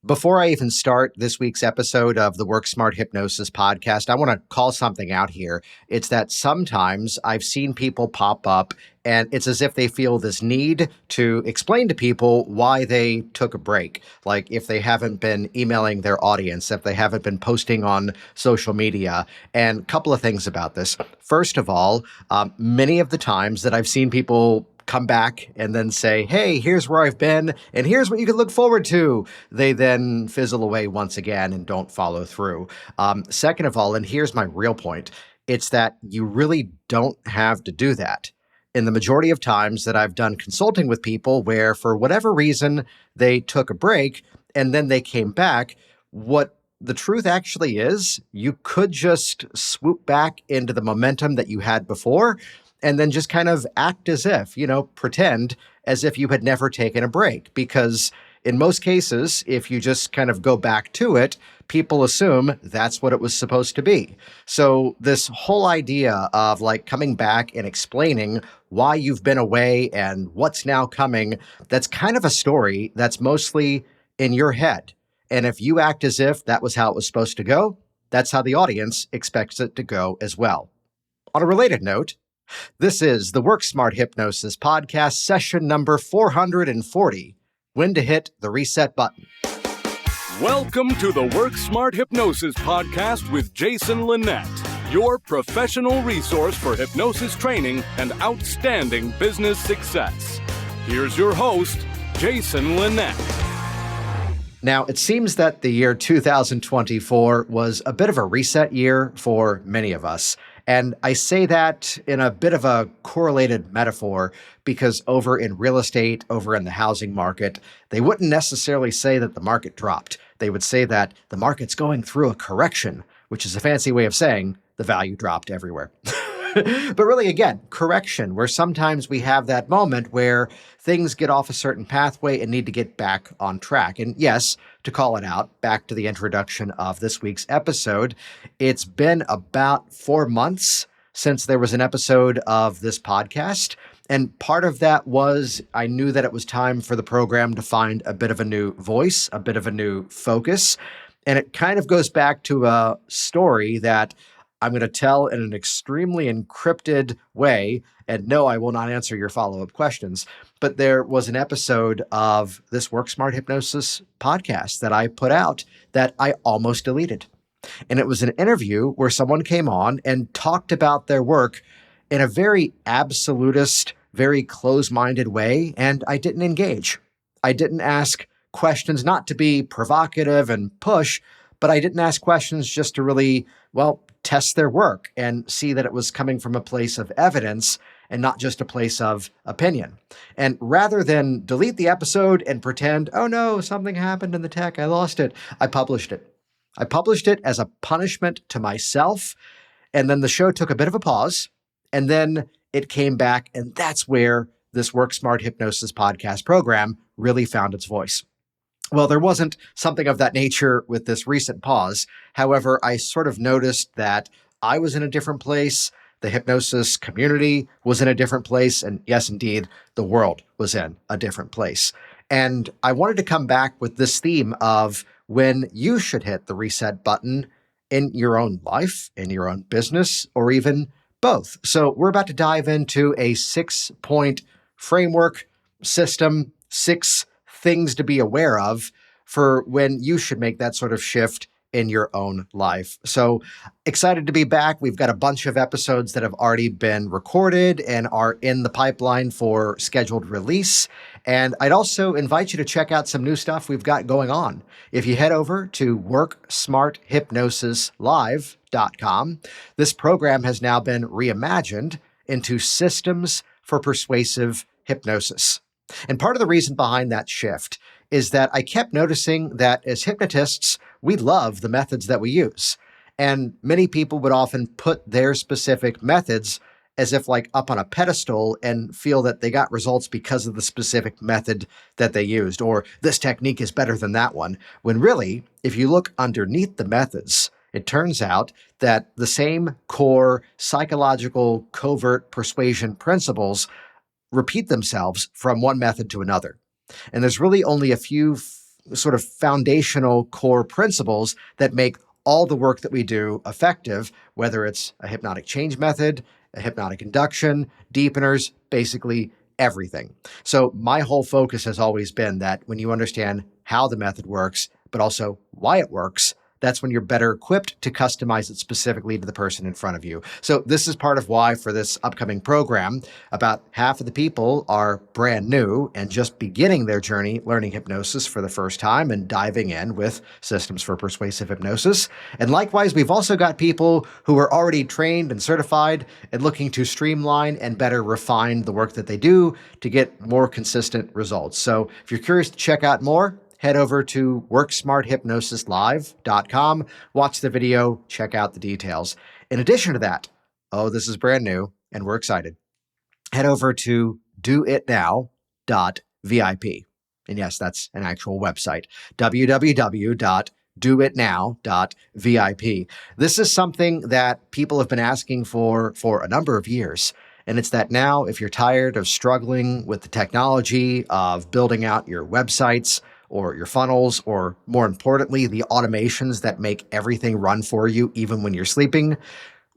Before I even start this week's episode of the Work Smart Hypnosis podcast, I want to call something out here. It's that sometimes I've seen people pop up and it's as if they feel this need to explain to people why they took a break. Like if they haven't been emailing their audience, if they haven't been posting on social media. And a couple of things about this. First of all, many of the times that I've seen people come back and then say, hey, here's where I've been and here's what you can look forward to, they then fizzle away once again and don't follow through. Second of all, and here's my real point, it's that you really don't have to do that. In the majority of times that I've done consulting with people where for whatever reason they took a break and then they came back, what the truth actually is, you could just swoop back into the momentum that you had before and then just kind of act as if, pretend as if you had never taken a break. Because in most cases, if you just kind of go back to it, people assume that's what it was supposed to be. So this whole idea of like coming back and explaining why you've been away and what's now coming, that's kind of a story that's mostly in your head. And if you act as if that was how it was supposed to go, that's how the audience expects it to go as well. On a related note, this is the Work Smart Hypnosis podcast, session number 440, when to hit the reset button. Welcome to the Work Smart Hypnosis podcast with Jason Linett, your professional resource for hypnosis training and outstanding business success. Here's your host, Jason Linett. Now, it seems that the year 2024 was a bit of a reset year for many of us. And I say that in a bit of a correlated metaphor because over in real estate, over in the housing market, they wouldn't necessarily say that the market dropped. They would say that the market's going through a correction, which is a fancy way of saying the value dropped everywhere. But really, again, correction, where sometimes we have that moment where things get off a certain pathway and need to get back on track. And yes, to call it out, back to the introduction of this week's episode, it's been about 4 months since there was an episode of this podcast. And part of that was I knew that it was time for the program to find a bit of a new voice, a bit of a new focus. And it kind of goes back to a story that I'm going to tell in an extremely encrypted way. And no, I will not answer your follow-up questions. But there was an episode of this Work Smart Hypnosis podcast that I put out that I almost deleted. And it was an interview where someone came on and talked about their work in a very absolutist, very close-minded way. And I didn't engage. I didn't ask questions not to be provocative and push, but I didn't ask questions just to really, test their work and see that it was coming from a place of evidence and not just a place of opinion. And rather than delete the episode and pretend, oh no, something happened in the tech, I lost it, I published it. I published it as a punishment to myself. And then the show took a bit of a pause and then it came back. And that's where this Work Smart Hypnosis podcast program really found its voice. Well, there wasn't something of that nature with this recent pause. However, I sort of noticed that I was in a different place. The hypnosis community was in a different place. And yes, indeed, the world was in a different place. And I wanted to come back with this theme of when you should hit the reset button in your own life, in your own business, or even both. So we're about to dive into a 6-point framework system, 6 things to be aware of for when you should make that sort of shift in your own life. So excited to be back. We've got a bunch of episodes that have already been recorded and are in the pipeline for scheduled release. And I'd also invite you to check out some new stuff we've got going on. If you head over to worksmarthypnosislive.com, this program has now been reimagined into Systems for Persuasive Hypnosis. And part of the reason behind that shift is that I kept noticing that as hypnotists, we love the methods that we use. And many people would often put their specific methods as if like up on a pedestal and feel that they got results because of the specific method that they used, or this technique is better than that one. When really, if you look underneath the methods, it turns out that the same core psychological covert persuasion principles repeat themselves from one method to another. And there's really only a few sort of foundational core principles that make all the work that we do effective, whether it's a hypnotic change method, a hypnotic induction, deepeners, basically everything. So my whole focus has always been that when you understand how the method works, but also why it works, that's when you're better equipped to customize it specifically to the person in front of you. So this is part of why for this upcoming program, about half of the people are brand new and just beginning their journey learning hypnosis for the first time and diving in with systems for persuasive hypnosis. And likewise, we've also got people who are already trained and certified and looking to streamline and better refine the work that they do to get more consistent results. So if you're curious to check out more, head over to worksmarthypnosislive.com, watch the video, check out the details. In addition to that, this is brand new and we're excited. Head over to doitnow.vip. And yes, that's an actual website, www.doitnow.vip. This is something that people have been asking for a number of years. And it's that now, if you're tired of struggling with the technology of building out your websites, or your funnels, or more importantly, the automations that make everything run for you even when you're sleeping,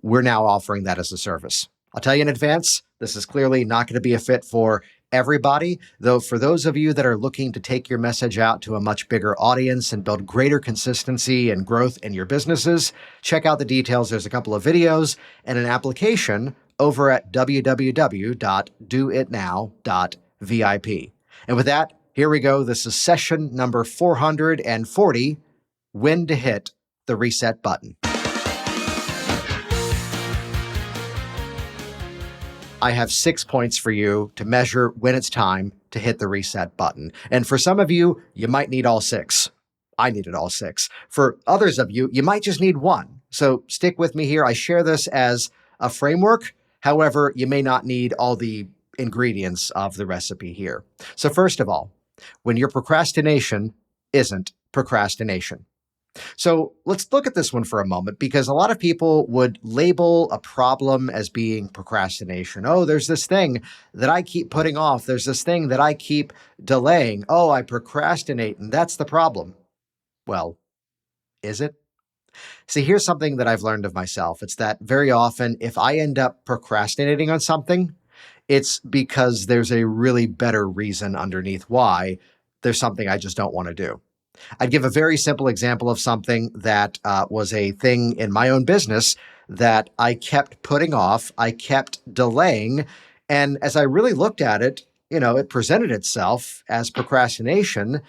we're now offering that as a service. I'll tell you in advance, this is clearly not going to be a fit for everybody, though for those of you that are looking to take your message out to a much bigger audience and build greater consistency and growth in your businesses, check out the details. There's a couple of videos and an application over at www.doitnow.vip. And with that, here we go. This is session number 440, when to hit the reset button. I have 6 points for you to measure when it's time to hit the reset button. And for some of you, you might need all 6. I needed all 6. For others of you, you might just need 1. So stick with me here. I share this as a framework. However, you may not need all the ingredients of the recipe here. So first of all, when your procrastination isn't procrastination. So let's look at this one for a moment, because a lot of people would label a problem as being procrastination. Oh, there's this thing that I keep putting off. There's this thing that I keep delaying. Oh, I procrastinate, and that's the problem. Well, is it? See, here's something that I've learned of myself. It's that very often, if I end up procrastinating on something, it's because there's a really better reason underneath why there's something I just don't want to do. I'd give a very simple example of something that was a thing in my own business that I kept putting off, I kept delaying, and as I really looked at it, it presented itself as procrastination.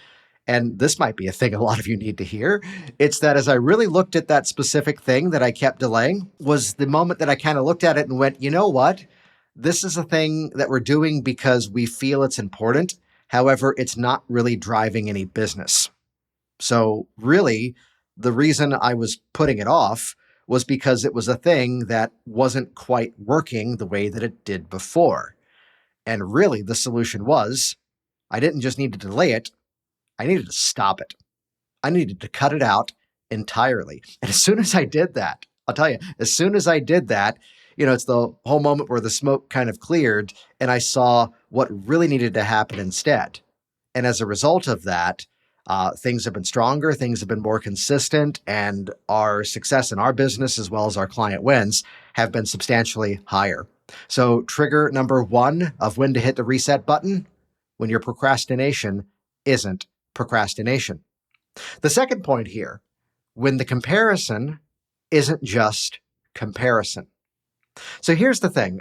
And this might be a thing a lot of you need to hear. It's that as I really looked at that specific thing that I kept delaying was the moment that I kind of looked at it and went, you know what? This is a thing that we're doing because we feel it's important. However, it's not really driving any business. So really, the reason I was putting it off was because it was a thing that wasn't quite working the way that it did before. And really, the solution was, I didn't just need to delay it, I needed to stop it. I needed to cut it out entirely. And as soon as I did that, I'll tell you, as soon as I did that, it's the whole moment where the smoke kind of cleared and I saw what really needed to happen instead. And as a result of that, things have been stronger, things have been more consistent, and our success in our business as well as our client wins have been substantially higher. So trigger number 1 of when to hit the reset button, when your procrastination isn't procrastination. The second point here, when the comparison isn't just comparison. So here's the thing.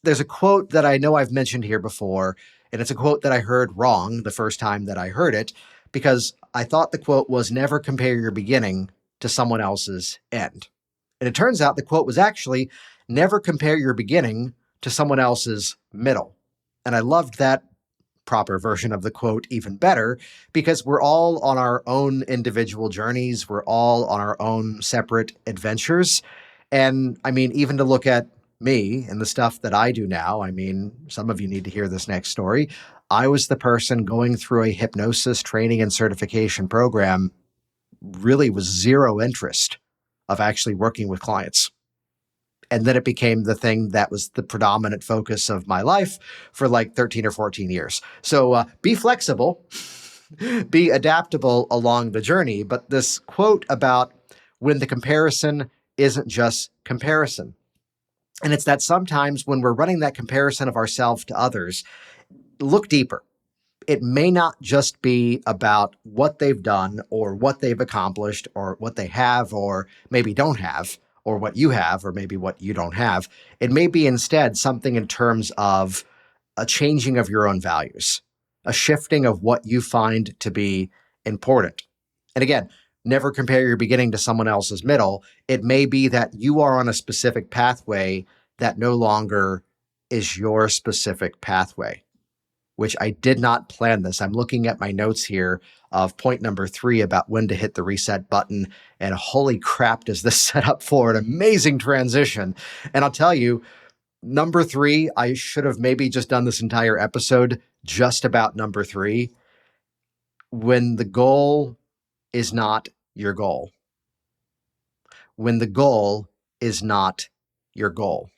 There's a quote that I know I've mentioned here before, and it's a quote that I heard wrong the first time that I heard it, because I thought the quote was never compare your beginning to someone else's end. And it turns out the quote was actually never compare your beginning to someone else's middle. And I loved that proper version of the quote even better, because we're all on our own individual journeys. We're all on our own separate adventures. And I mean, even to look at me and the stuff that I do now, I mean, some of you need to hear this next story. I was the person going through a hypnosis training and certification program, really with zero interest of actually working with clients. And then it became the thing that was the predominant focus of my life for like 13 or 14 years. So be flexible. be adaptable along the journey. But this quote about when the comparison isn't just comparison. And it's that sometimes when we're running that comparison of ourselves to others, look deeper. It may not just be about what they've done or what they've accomplished or what they have or maybe don't have, or what you have or maybe what you don't have. It may be instead something in terms of a changing of your own values, a shifting of what you find to be important. And again, never compare your beginning to someone else's middle. It may be that you are on a specific pathway that no longer is your specific pathway, which I did not plan this. I'm looking at my notes here of point number 3 about when to hit the reset button. And holy crap, does this set up for an amazing transition. And I'll tell you, number 3, I should have maybe just done this entire episode just about number 3. When the goal is not your goal. When the goal is not your goal.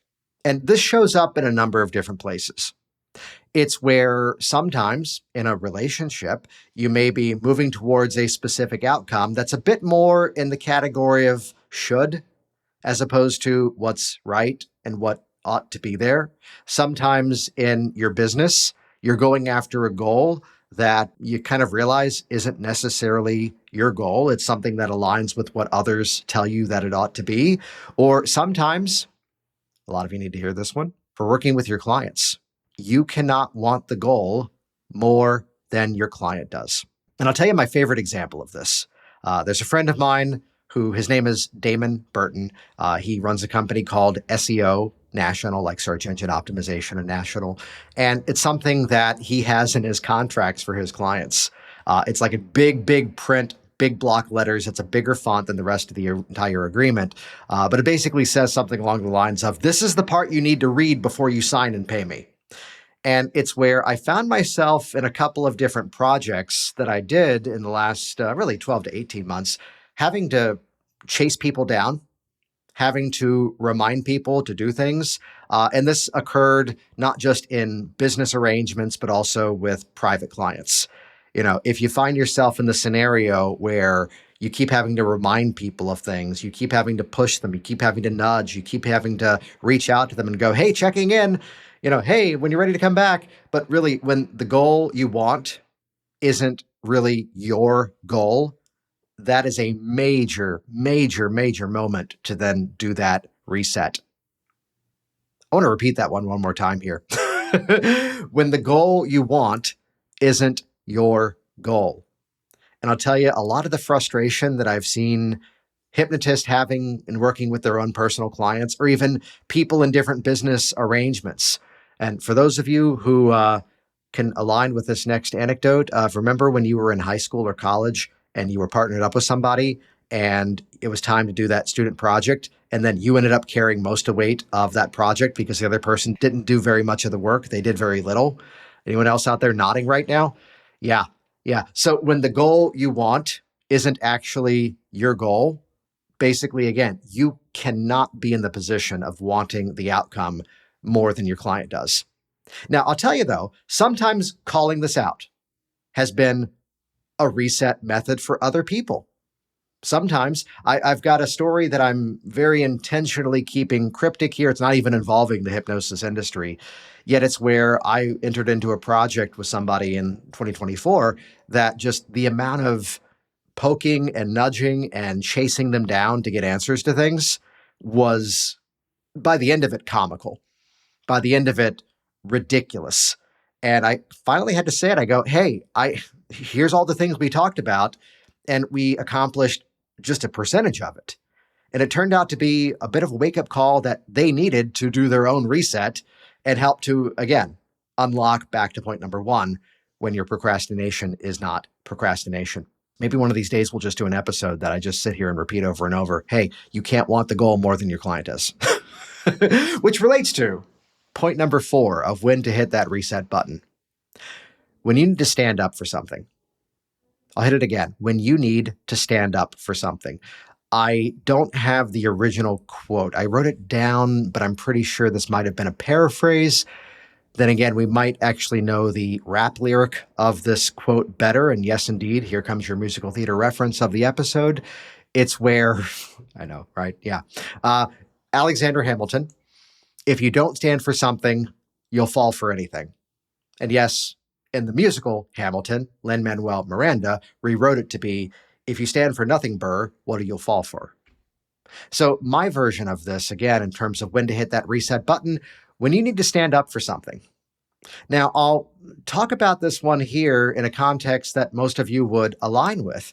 And this shows up in a number of different places. It's where sometimes in a relationship, you may be moving towards a specific outcome that's a bit more in the category of should, as opposed to what's right and what ought to be there. Sometimes in your business, you're going after a goal that you kind of realize isn't necessarily your goal. It's something that aligns with what others tell you that it ought to be. Or sometimes, a lot of you need to hear this one, for working with your clients. You cannot want the goal more than your client does. And I'll tell you my favorite example of this. There's a friend of mine who his name is Damon Burton. He runs a company called SEO National, like search engine optimization and national. And it's something that he has in his contracts for his clients. It's like a big print, big block letters. It's a bigger font than the rest of the entire agreement. But it basically says something along the lines of, this is the part you need to read before you sign and pay me. And it's where I found myself in a couple of different projects that I did in the last really 12 to 18 months, having to chase people down, having to remind people to do things. And this occurred not just in business arrangements, but also with private clients. You know, if you find yourself in the scenario where you keep having to remind people of things, you keep having to push them, you keep having to nudge, you keep having to reach out to them and go, hey, checking in, you know, hey, when you're ready to come back. But really, when the goal you want isn't really your goal, that is a major moment to then do that reset. I want to repeat that one more time here. When the goal you want isn't your goal. And I'll tell you, a lot of the frustration that I've seen hypnotists having in working with their own personal clients, or even people in different business arrangements. And for those of you who can align with this next anecdote, remember when you were in high school or college and you were partnered up with somebody and it was time to do that student project, and then you ended up carrying most of the weight of that project because the other person didn't do very much of the work. They did very little. Anyone else out there nodding right now? Yeah. So when the goal you want isn't actually your goal, basically, again, you cannot be in the position of wanting the outcome more than your client does. Now, I'll tell you though, sometimes calling this out has been a reset method for other people. Sometimes I've got a story that I'm very intentionally keeping cryptic here. It's not even involving the hypnosis industry, yet it's where I entered into a project with somebody in 2024 that just the amount of poking and nudging and chasing them down to get answers to things was, by the end of it, comical. By the end of it, ridiculous. And I finally had to say it. I go, hey, here's all the things we talked about, and we accomplished just a percentage of it. And it turned out to be a bit of a wake-up call that they needed to do their own reset and help to, again, unlock back to point number 1, when your procrastination is not procrastination. Maybe one of these days we'll just do an episode that I just sit here and repeat over and over. Hey, you can't want the goal more than your client does. Which relates to point number 4 of when to hit that reset button. When you need to stand up for something. I'll hit it again. When you need to stand up for something. I don't have the original quote. I wrote it down, but I'm pretty sure this might have been a paraphrase. Then again, we might actually know the rap lyric of this quote better. And yes, indeed, here comes your musical theater reference of the episode. It's where, I know, right? Yeah. Alexander Hamilton, if you don't stand for something, you'll fall for anything. And yes, in the musical Hamilton, Lin-Manuel Miranda rewrote it to be, if you stand for nothing, Burr, what do you fall for? So my version of this, again, in terms of when to hit that reset button, when you need to stand up for something. Now, I'll talk about this one here in a context that most of you would align with,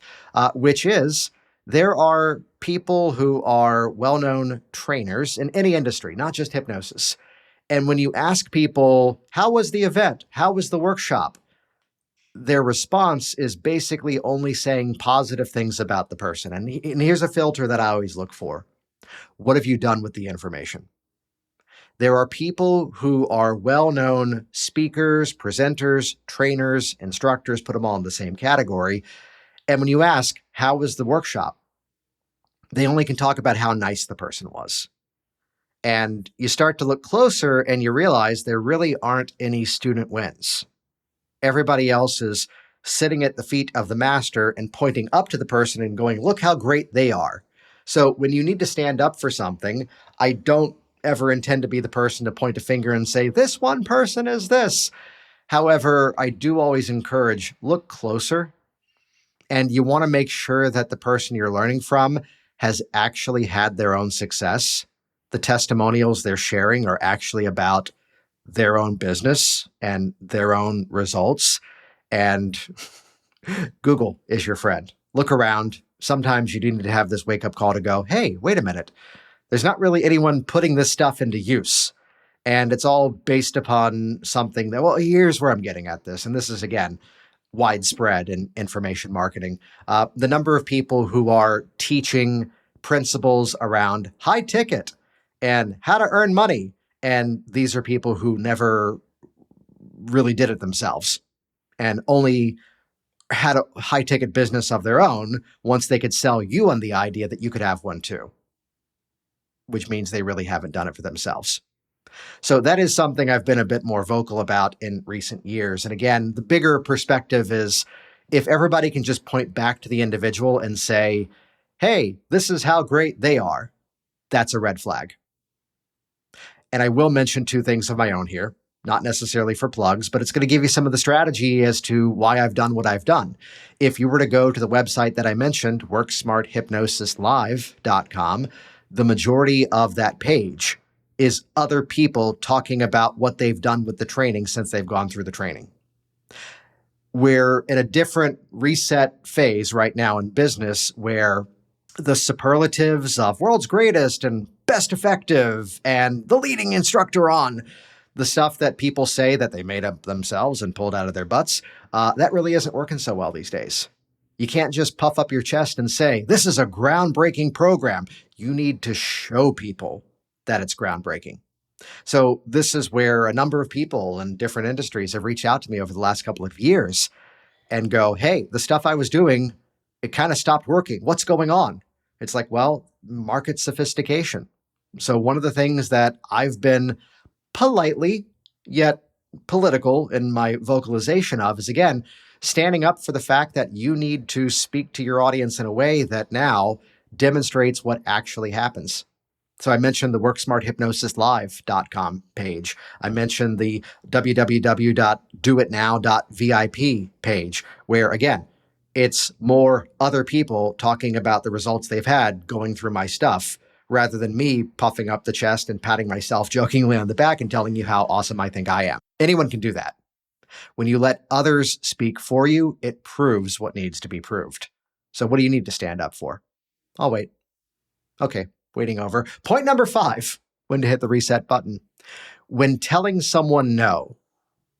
which is there are people who are well-known trainers in any industry, not just hypnosis. And when you ask people, how was the event? How was the workshop? Their response is basically only saying positive things about the person. And here's a filter that I always look for. What have you done with the information? There are people who are well-known speakers, presenters, trainers, instructors, put them all in the same category. And when you ask, how was the workshop? They only can talk about how nice the person was. And you start to look closer and you realize there really aren't any student wins. Everybody else is sitting at the feet of the master and pointing up to the person and going, look how great they are. So when you need to stand up for something, I don't ever intend to be the person to point a finger and say, this one person is this. However, I do always encourage, look closer. And you want to make sure that the person you're learning from has actually had their own success. The testimonials they're sharing are actually about their own business and their own results. And Google is your friend. Look around. Sometimes you need to have this wake-up call to go, hey, wait a minute. There's not really anyone putting this stuff into use. And it's all based upon something that, well, here's where I'm getting at this. And this is, again, widespread in information marketing. The number of people who are teaching principles around high ticket and how to earn money. And these are people who never really did it themselves and only had a high ticket business of their own once they could sell you on the idea that you could have one too, which means they really haven't done it for themselves. So that is something I've been a bit more vocal about in recent years. And again, the bigger perspective is if everybody can just point back to the individual and say, hey, this is how great they are, that's a red flag. And I will mention two things of my own here, not necessarily for plugs, but it's going to give you some of the strategy as to why I've done what I've done. If you were to go to the website that I mentioned, worksmarthypnosislive.com, the majority of that page is other people talking about what they've done with the training since they've gone through the training. We're in a different reset phase right now in business where the superlatives of world's greatest and best effective and the leading instructor on, the stuff that people say that they made up themselves and pulled out of their butts, that really isn't working so well these days. You can't just puff up your chest and say, this is a groundbreaking program. You need to show people that it's groundbreaking. So this is where a number of people in different industries have reached out to me over the last couple of years and go, hey, the stuff I was doing, it kind of stopped working. What's going on? It's like, well, market sophistication. So one of the things that I've been politely yet political in my vocalization of is, again, standing up for the fact that you need to speak to your audience in a way that now demonstrates what actually happens. So I mentioned the worksmarthypnosislive.com page. I mentioned the www.doitnow.vip page, where, again, it's more other people talking about the results they've had going through my stuff rather than me puffing up the chest and patting myself jokingly on the back and telling you how awesome I think I am. Anyone can do that. When you let others speak for you, it proves what needs to be proved. So what do you need to stand up for? I'll wait. Okay, waiting over. Point number 5, when to hit the reset button. When telling someone no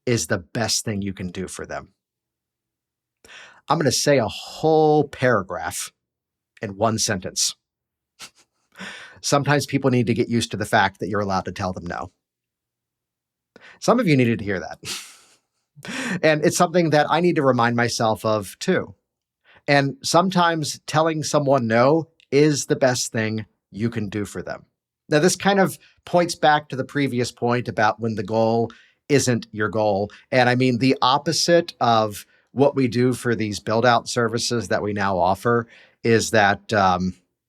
is the best thing you can do for them. I'm going to say a whole paragraph in one sentence. Sometimes people need to get used to the fact that you're allowed to tell them no. Some of you needed to hear that. And it's something that I need to remind myself of too. And sometimes telling someone no is the best thing you can do for them. Now, this kind of points back to the previous point about when the goal isn't your goal. And I mean, the opposite of what we do for these build out services that we now offer is that,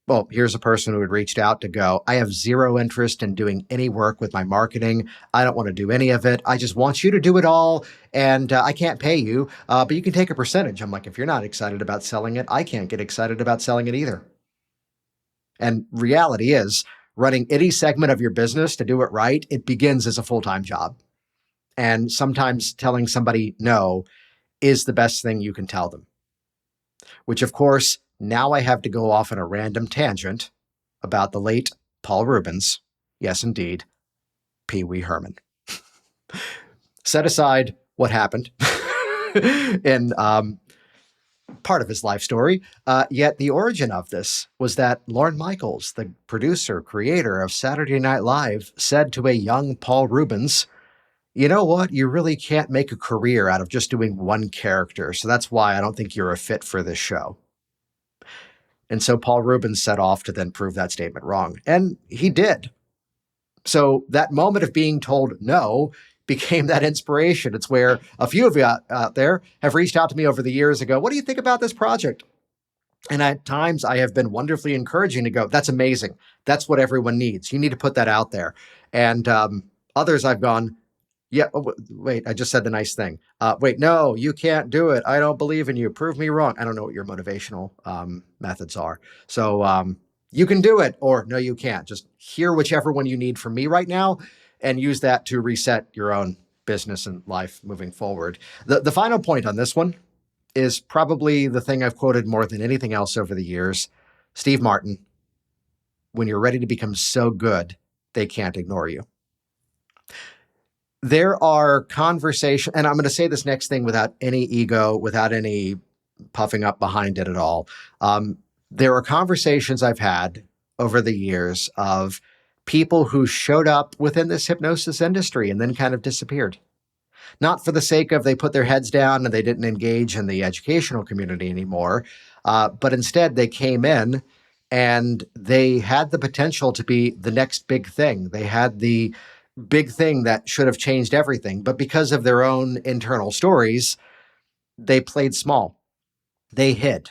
well, here's a person who had reached out to go, I have zero interest in doing any work with my marketing. I don't want to do any of it. I just want you to do it all. And I can't pay you, but you can take a percentage. I'm like, if you're not excited about selling it, I can't get excited about selling it either. And reality is, running any segment of your business to do it right, it begins as a full-time job. And sometimes telling somebody no is the best thing you can tell them. Which, of course, now I have to go off on a random tangent about the late Paul Rubens. Yes, indeed, Pee Wee Herman. Set aside what happened in part of his life story, yet the origin of this was that Lorne Michaels, the producer, creator of Saturday Night Live, said to a young Paul Rubens, you know what? You really can't make a career out of just doing one character, so that's why I don't think you're a fit for this show. And so Paul Rubens set off to then prove that statement wrong. And he did. So that moment of being told no became that inspiration. It's where a few of you out there have reached out to me over the years and go, what do you think about this project? And at times I have been wonderfully encouraging to go, that's amazing. That's what everyone needs. You need to put that out there. And others I've gone, yeah, wait, I just said the nice thing. Wait, no, you can't do it. I don't believe in you. Prove me wrong. I don't know what your motivational methods are. So you can do it, or no, you can't. Just hear whichever one you need from me right now and use that to reset your own business and life moving forward. The final point on this one is probably the thing I've quoted more than anything else over the years. Steve Martin, when you're ready to become so good, they can't ignore you. There are conversations, and I'm going to say this next thing without any ego, without any puffing up behind it at all. There are conversations I've had over the years of people who showed up within this hypnosis industry and then kind of disappeared. Not for the sake of they put their heads down and they didn't engage in the educational community anymore, but instead they came in and they had the potential to be the next big thing. They had the big thing that should have changed everything. But because of their own internal stories, they played small. They hid.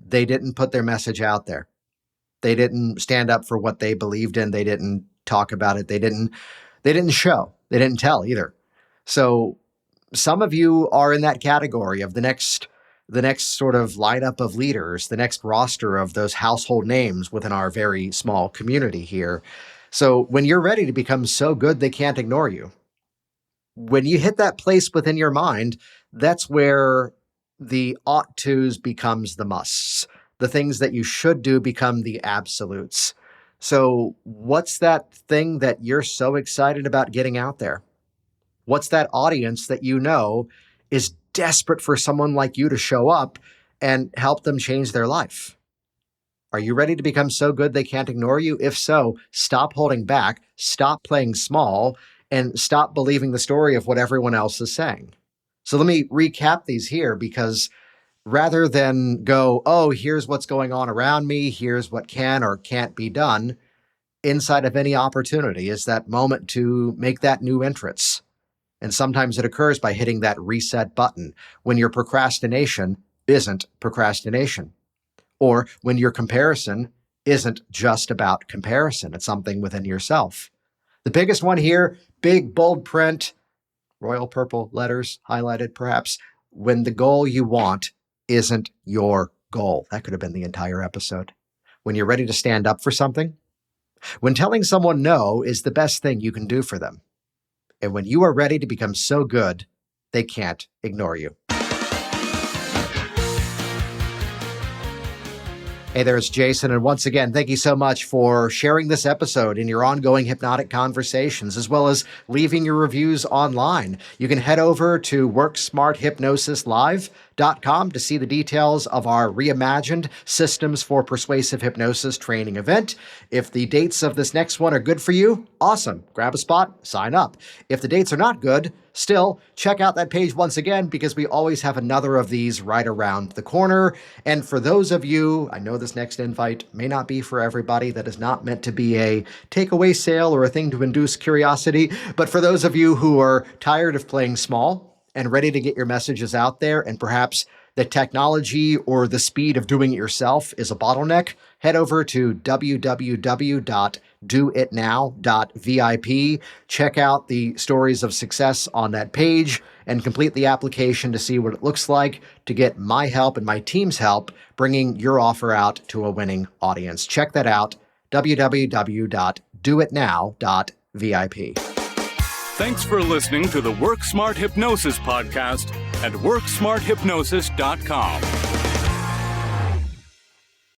They didn't put their message out there. They didn't stand up for what they believed in. They didn't talk about it. They didn't show. They didn't tell either. So some of you are in that category of the next sort of lineup of leaders, the next roster of those household names within our very small community here. So when you're ready to become so good they can't ignore you, when you hit that place within your mind, that's where the ought tos becomes the musts. The things that you should do become the absolutes. So what's that thing that you're so excited about getting out there? What's that audience that you know is desperate for someone like you to show up and help them change their life? Are you ready to become so good they can't ignore you? If so, stop holding back, stop playing small, and stop believing the story of what everyone else is saying. So let me recap these here, because rather than go, oh, here's what's going on around me, here's what can or can't be done, inside of any opportunity is that moment to make that new entrance. And sometimes it occurs by hitting that reset button when your procrastination isn't procrastination. Or when your comparison isn't just about comparison, it's something within yourself. The biggest one here, big bold print, royal purple letters highlighted perhaps, when the goal you want isn't your goal. That could have been the entire episode. When you're ready to stand up for something, when telling someone no is the best thing you can do for them, and when you are ready to become so good, they can't ignore you. Hey there, it's Jason, and once again, thank you so much for sharing this episode in your ongoing hypnotic conversations, as well as leaving your reviews online. You can head over to WorkSmartHypnosisLive.com WSH440.com to see the details of our reimagined Systems for Persuasive Hypnosis training event. If the dates of this next one are good for you, awesome. Grab a spot, sign up. If the dates are not good, still, check out that page once again because we always have another of these right around the corner. And for those of you, I know this next invite may not be for everybody. That is not meant to be a takeaway sale or a thing to induce curiosity. But for those of you who are tired of playing small and ready to get your messages out there, and perhaps the technology or the speed of doing it yourself is a bottleneck, head over to www.doitnow.vip. Check out the stories of success on that page and complete the application to see what it looks like to get my help and my team's help bringing your offer out to a winning audience. Check that out, www.doitnow.vip. Thanks for listening to the Work Smart Hypnosis podcast at WorkSmartHypnosis.com.